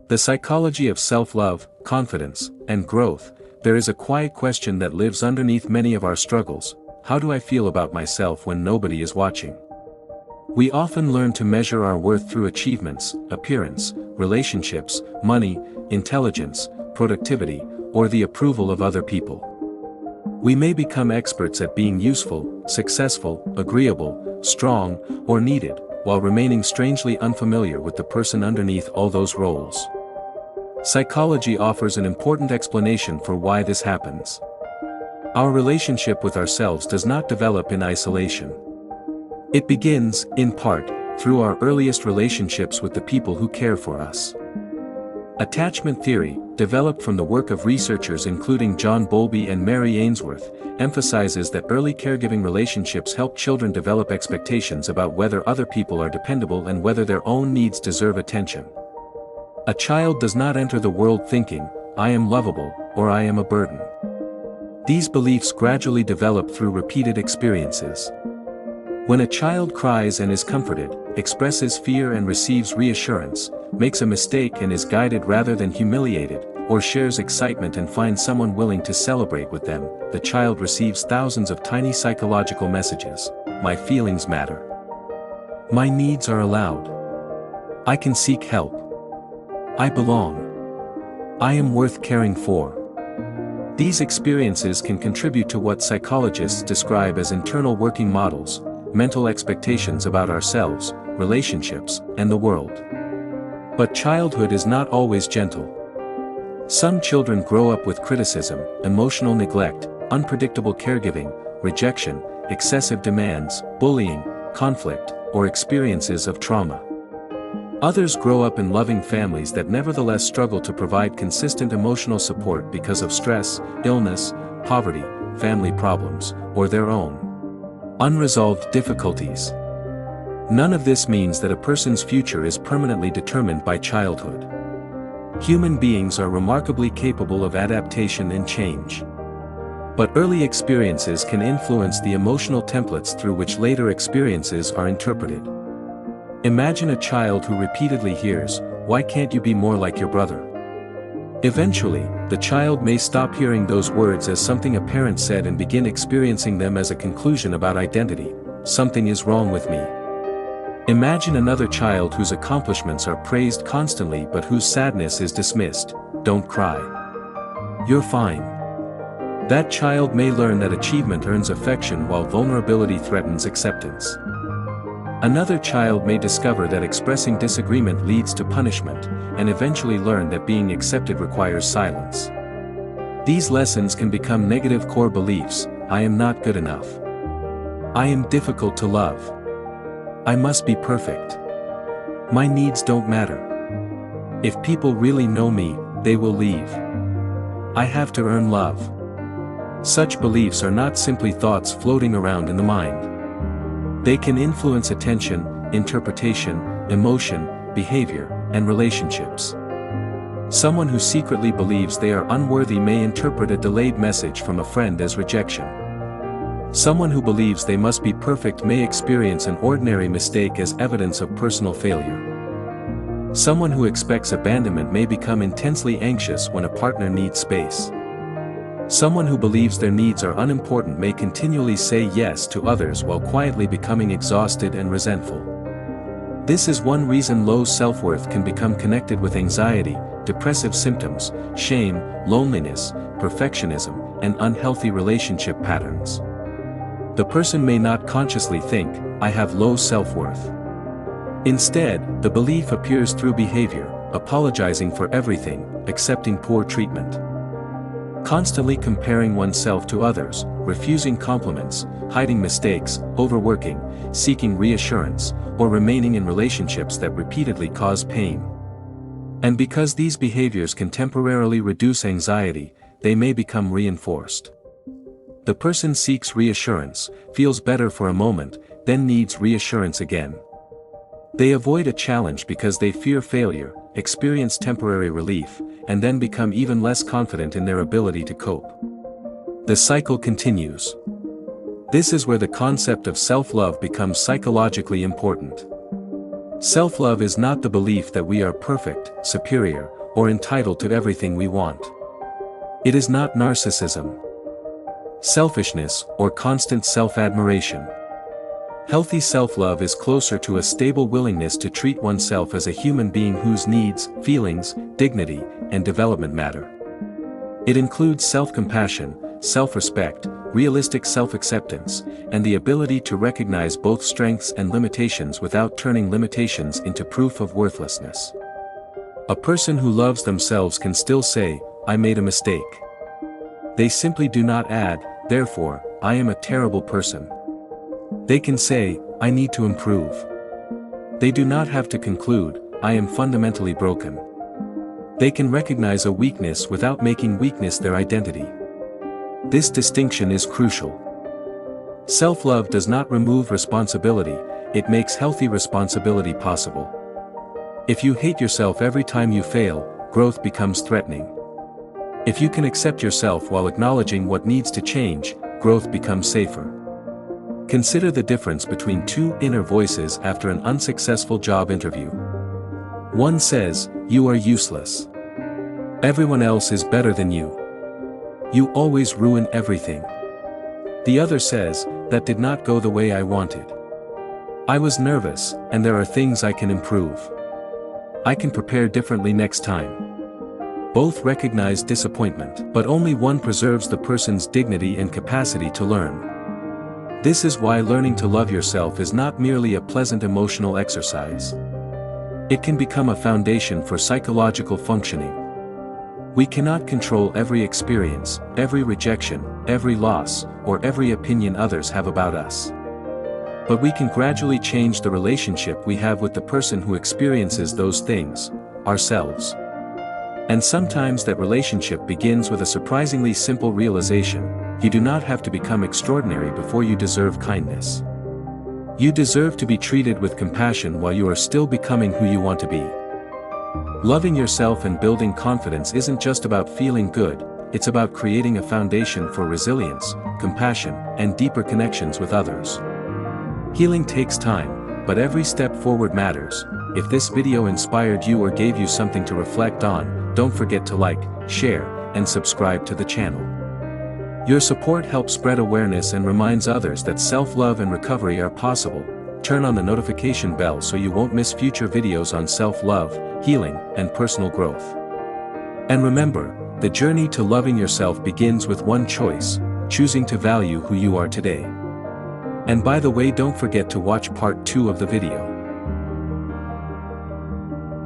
The psychology of self-love, confidence, and growth. There is a quiet question that lives underneath many of our struggles: how do I feel about myself when nobody is watching? We often learn to measure our worth through achievements, appearance, relationships, money, intelligence, productivity, or the approval of other people. We may become experts at being useful, successful, agreeable, strong, or needed, while remaining strangely unfamiliar with the person underneath all those roles. Psychology offers an important explanation for why this happens. Our relationship with ourselves does not develop in isolation. It begins, in part, through our earliest relationships with the people who care for us. Attachment theory, developed from the work of researchers including John Bowlby and Mary Ainsworth, emphasizes that early caregiving relationships help children develop expectations about whether other people are dependable and whether their own needs deserve attention. A child does not enter the world thinking, "I am lovable," or "I am a burden." These beliefs gradually develop through repeated experiences. When a child cries and is comforted, expresses fear and receives reassurance, makes a mistake and is guided rather than humiliated, or shares excitement and finds someone willing to celebrate with them, the child receives thousands of tiny psychological messages. My feelings matter. My needs are allowed. I can seek help. I belong. I am worth caring for. These experiences can contribute to what psychologists describe as internal working models, mental expectations about ourselves, relationships, and the world. But childhood is not always gentle. Some children grow up with criticism, emotional neglect, unpredictable caregiving, rejection, excessive demands, bullying, conflict, or experiences of trauma. Others grow up in loving families that nevertheless struggle to provide consistent emotional support because of stress, illness, poverty, family problems, or their own unresolved difficulties. None of this means that a person's future is permanently determined by childhood. Human beings are remarkably capable of adaptation and change. But early experiences can influence the emotional templates through which later experiences are interpreted. Imagine a child who repeatedly hears, "Why can't you be more like your brother?" Eventually, the child may stop hearing those words as something a parent said and begin experiencing them as a conclusion about identity. Something is wrong with me. Imagine another child whose accomplishments are praised constantly but whose sadness is dismissed. Don't cry. You're fine. That child may learn that achievement earns affection while vulnerability threatens acceptance. Another child may discover that expressing disagreement leads to punishment, and eventually learn that being accepted requires silence. These lessons can become negative core beliefs: I am not good enough. I am difficult to love. I must be perfect. My needs don't matter. If people really know me, they will leave. I have to earn love. Such beliefs are not simply thoughts floating around in the mind. They can influence attention, interpretation, emotion, behavior, and relationships. Someone who secretly believes they are unworthy may interpret a delayed message from a friend as rejection. Someone who believes they must be perfect may experience an ordinary mistake as evidence of personal failure. Someone who expects abandonment may become intensely anxious when a partner needs space. Someone who believes their needs are unimportant may continually say yes to others while quietly becoming exhausted and resentful. This is one reason low self-worth can become connected with anxiety, depressive symptoms, shame, loneliness, perfectionism, and unhealthy relationship patterns. The person may not consciously think, "I have low self-worth." Instead, the belief appears through behavior, apologizing for everything, accepting poor treatment, constantly comparing oneself to others, refusing compliments, hiding mistakes, overworking, seeking reassurance, or remaining in relationships that repeatedly cause pain. And because these behaviors can temporarily reduce anxiety, they may become reinforced. The person seeks reassurance, feels better for a moment, then needs reassurance again. They avoid a challenge because they fear failure, experience temporary relief, and then become even less confident in their ability to cope. The cycle continues. This is where the concept of self-love becomes psychologically important. Self-love is not the belief that we are perfect, superior, or entitled to everything we want. It is not narcissism, selfishness, or constant self-admiration. Healthy self-love is closer to a stable willingness to treat oneself as a human being whose needs, feelings, dignity, and development matter. It includes self-compassion, self-respect, realistic self-acceptance, and the ability to recognize both strengths and limitations without turning limitations into proof of worthlessness. A person who loves themselves can still say, "I made a mistake." They simply do not add, "Therefore, I am a terrible person." They can say, "I need to improve." They do not have to conclude, "I am fundamentally broken." They can recognize a weakness without making weakness their identity. This distinction is crucial. Self-love does not remove responsibility, it makes healthy responsibility possible. If you hate yourself every time you fail, growth becomes threatening. If you can accept yourself while acknowledging what needs to change, growth becomes safer. Consider the difference between two inner voices after an unsuccessful job interview. One says, "You are useless. Everyone else is better than you. You always ruin everything." The other says, "That did not go the way I wanted. I was nervous, and there are things I can improve. I can prepare differently next time." Both recognize disappointment, but only one preserves the person's dignity and capacity to learn. This is why learning to love yourself is not merely a pleasant emotional exercise. It can become a foundation for psychological functioning. We cannot control every experience, every rejection, every loss, or every opinion others have about us. But we can gradually change the relationship we have with the person who experiences those things, ourselves. And sometimes that relationship begins with a surprisingly simple realization: you do not have to become extraordinary before you deserve kindness. You deserve to be treated with compassion while you are still becoming who you want to be. Loving yourself and building confidence isn't just about feeling good, it's about creating a foundation for resilience, compassion, and deeper connections with others. Healing takes time, but every step forward matters. If this video inspired you or gave you something to reflect on, don't forget to like, share, and subscribe to the channel. Your support helps spread awareness and reminds others that self-love and recovery are possible. Turn on the notification bell so you won't miss future videos on self-love, healing, and personal growth. And remember, the journey to loving yourself begins with one choice: choosing to value who you are today. And by the way, don't forget to watch part 2 of the video.